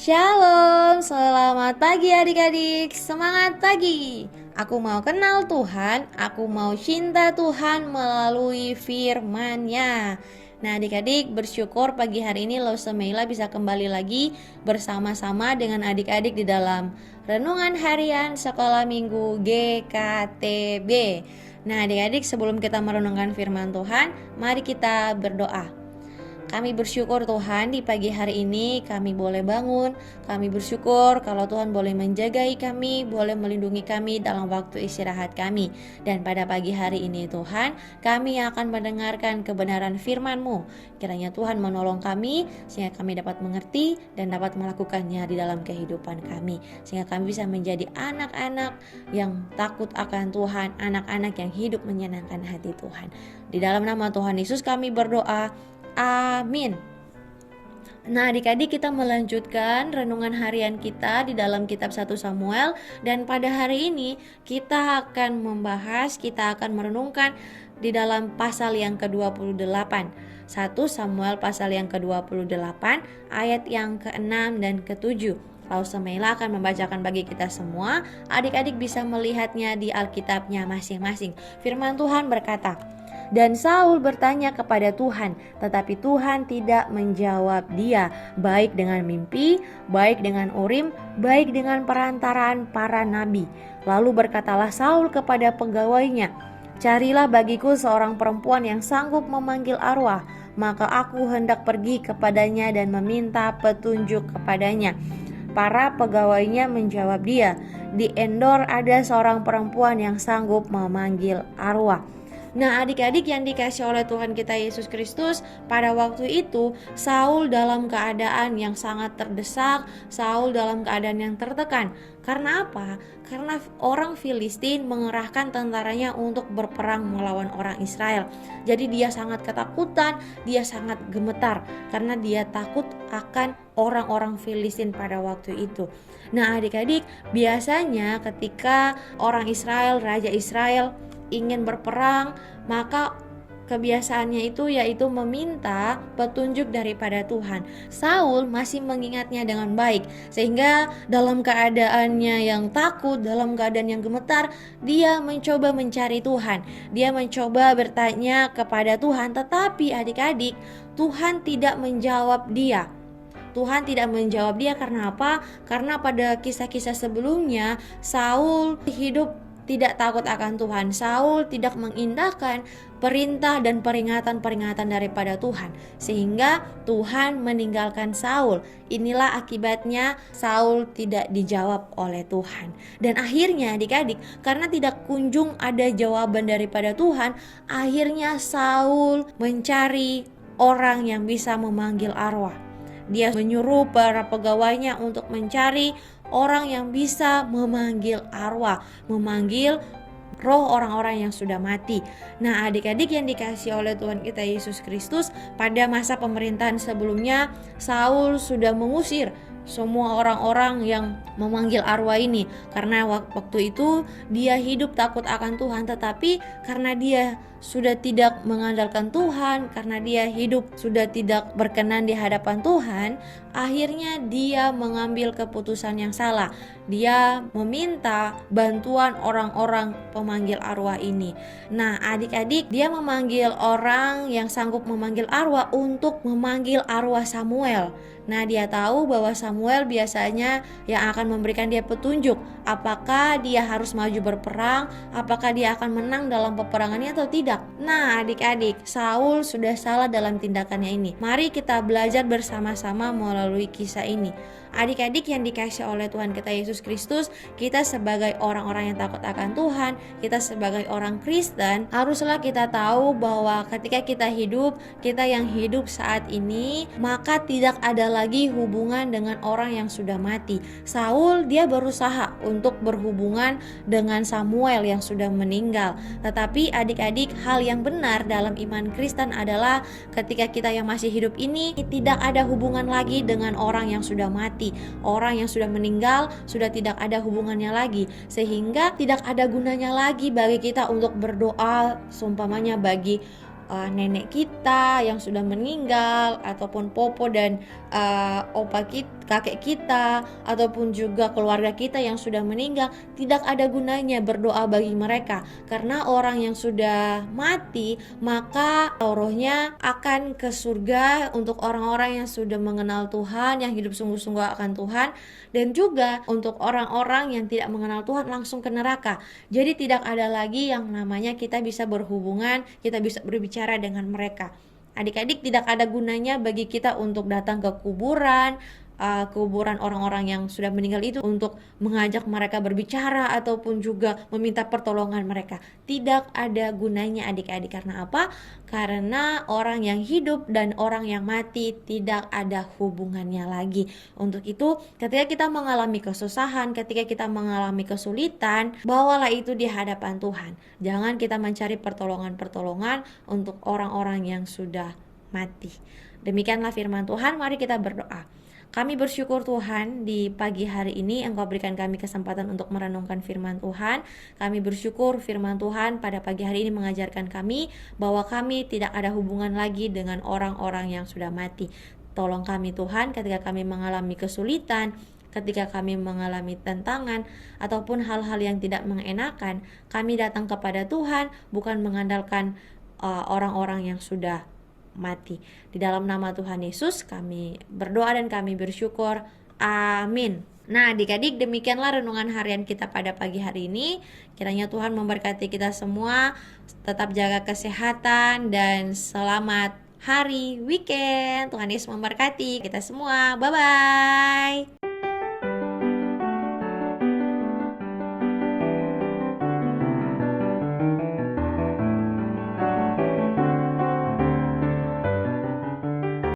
Shalom, selamat pagi adik-adik, semangat pagi. Aku mau kenal Tuhan, aku mau cinta Tuhan melalui firman-Nya. Nah adik-adik, bersyukur pagi hari ini Lause Meila bisa kembali lagi bersama-sama dengan adik-adik di dalam Renungan Harian Sekolah Minggu GKTB. Nah adik-adik, sebelum kita merenungkan firman Tuhan, mari kita berdoa. Kami bersyukur Tuhan di pagi hari ini kami boleh bangun. Kami bersyukur kalau Tuhan boleh menjagai kami, boleh melindungi kami dalam waktu istirahat kami. Dan pada pagi hari ini Tuhan, kami akan mendengarkan kebenaran firman-Mu. Kiranya Tuhan menolong kami sehingga kami dapat mengerti dan dapat melakukannya di dalam kehidupan kami. Sehingga kami bisa menjadi anak-anak yang takut akan Tuhan, anak-anak yang hidup menyenangkan hati Tuhan. Di dalam nama Tuhan Yesus kami berdoa. Amin. Nah adik-adik, kita melanjutkan renungan harian kita di dalam kitab 1 Samuel. Dan pada hari ini kita akan membahas, kita akan merenungkan di dalam pasal yang ke-28. 1 Samuel pasal yang ke-28 ayat yang ke-6 dan ke-7. Lause Meila akan membacakan bagi kita semua. Adik-adik bisa melihatnya di Alkitabnya masing-masing. Firman Tuhan berkata, dan Saul bertanya kepada Tuhan, tetapi Tuhan tidak menjawab dia, baik dengan mimpi, baik dengan Urim, baik dengan perantaraan para nabi. Lalu berkatalah Saul kepada pegawainya, carilah bagiku seorang perempuan yang sanggup memanggil arwah, maka aku hendak pergi kepadanya dan meminta petunjuk kepadanya. Para pegawainya menjawab dia, di Endor ada seorang perempuan yang sanggup memanggil arwah. Nah adik-adik yang dikasih oleh Tuhan kita Yesus Kristus, pada waktu itu Saul dalam keadaan yang sangat terdesak, Saul dalam keadaan yang tertekan. Karena apa? Karena orang Filistin mengerahkan tentaranya untuk berperang melawan orang Israel. Jadi dia sangat ketakutan, dia sangat gemetar karena dia takut akan orang-orang Filistin pada waktu itu. Nah adik-adik, biasanya ketika orang Israel, Raja Israel ingin berperang, maka kebiasaannya itu yaitu meminta petunjuk daripada Tuhan. Saul masih mengingatnya dengan baik, sehingga dalam keadaannya yang takut, dalam keadaan yang gemetar, dia mencoba mencari Tuhan. Dia mencoba bertanya kepada Tuhan, tetapi adik-adik, Tuhan tidak menjawab dia. Tuhan tidak menjawab dia karena apa? Karena pada kisah-kisah sebelumnya Saul hidup tidak takut akan Tuhan. Saul tidak mengindahkan perintah dan peringatan-peringatan daripada Tuhan, sehingga Tuhan meninggalkan Saul. Inilah akibatnya Saul tidak dijawab oleh Tuhan. Dan akhirnya adik-adik, karena tidak kunjung ada jawaban daripada Tuhan, akhirnya Saul mencari orang yang bisa memanggil arwah. Dia menyuruh para pegawainya untuk mencari orang yang bisa memanggil arwah, memanggil roh orang-orang yang sudah mati. Nah adik-adik yang dikasih oleh Tuhan kita Yesus Kristus, pada masa pemerintahan sebelumnya Saul sudah mengusir semua orang-orang yang memanggil arwah ini, karena waktu itu dia hidup takut akan Tuhan. Tetapi karena dia sudah tidak mengandalkan Tuhan, karena dia hidup sudah tidak berkenan di hadapan Tuhan, akhirnya dia mengambil keputusan yang salah. Dia meminta bantuan orang-orang pemanggil arwah ini. Nah adik-adik, dia memanggil orang yang sanggup memanggil arwah untuk memanggil arwah Samuel. Nah dia tahu bahwa Samuel biasanya yang akan memberikan dia petunjuk, apakah dia harus maju berperang, apakah dia akan menang dalam peperangannya atau tidak. Nah adik-adik, Saul sudah salah dalam tindakannya ini. Mari kita belajar bersama-sama melalui kisah ini. Adik-adik yang dikasih oleh Tuhan kita Yesus Kristus, kita sebagai orang-orang yang takut akan Tuhan, kita sebagai orang Kristen, haruslah kita tahu bahwa ketika kita yang hidup saat ini, maka tidak ada lagi hubungan dengan orang yang sudah mati. Saul dia berusaha untuk berhubungan dengan Samuel yang sudah meninggal. Tetapi adik-adik, hal yang benar dalam iman Kristen adalah ketika kita yang masih hidup ini tidak ada hubungan lagi dengan orang yang sudah mati. Orang yang sudah meninggal sudah tidak ada hubungannya lagi, sehingga tidak ada gunanya lagi bagi kita untuk berdoa seumpamanya bagi nenek kita yang sudah meninggal, ataupun popo dan opa kita, kakek kita, ataupun juga keluarga kita yang sudah meninggal. Tidak ada gunanya berdoa bagi mereka, karena orang yang sudah mati maka rohnya akan ke surga. Untuk orang-orang yang sudah mengenal Tuhan, yang hidup sungguh-sungguh akan Tuhan, dan juga untuk orang-orang yang tidak mengenal Tuhan langsung ke neraka. Jadi tidak ada lagi yang namanya kita bisa berhubungan, kita bisa berbicara dengan mereka. Adik-adik, tidak ada gunanya bagi kita untuk datang ke kuburan orang-orang yang sudah meninggal itu untuk mengajak mereka berbicara ataupun juga meminta pertolongan mereka. Tidak ada gunanya adik-adik. Karena apa? Karena orang yang hidup dan orang yang mati tidak ada hubungannya lagi. Untuk itu, ketika kita mengalami kesusahan, ketika kita mengalami kesulitan, bawalah itu di hadapan Tuhan. Jangan kita mencari pertolongan-pertolongan untuk orang-orang yang sudah mati. Demikianlah firman Tuhan. Mari kita berdoa. Kami bersyukur Tuhan, di pagi hari ini Engkau berikan kami kesempatan untuk merenungkan firman Tuhan. Kami bersyukur firman Tuhan pada pagi hari ini mengajarkan kami bahwa kami tidak ada hubungan lagi dengan orang-orang yang sudah mati. Tolong kami Tuhan ketika kami mengalami kesulitan, ketika kami mengalami tantangan ataupun hal-hal yang tidak mengenakan, kami datang kepada Tuhan bukan mengandalkan orang-orang yang sudah mati. Di dalam nama Tuhan Yesus kami berdoa dan kami bersyukur. Amin. Nah, adik-adik, demikianlah renungan harian kita pada pagi hari ini. Kiranya Tuhan memberkati kita semua. Tetap jaga kesehatan dan selamat hari weekend. Tuhan Yesus memberkati kita semua. Bye-bye.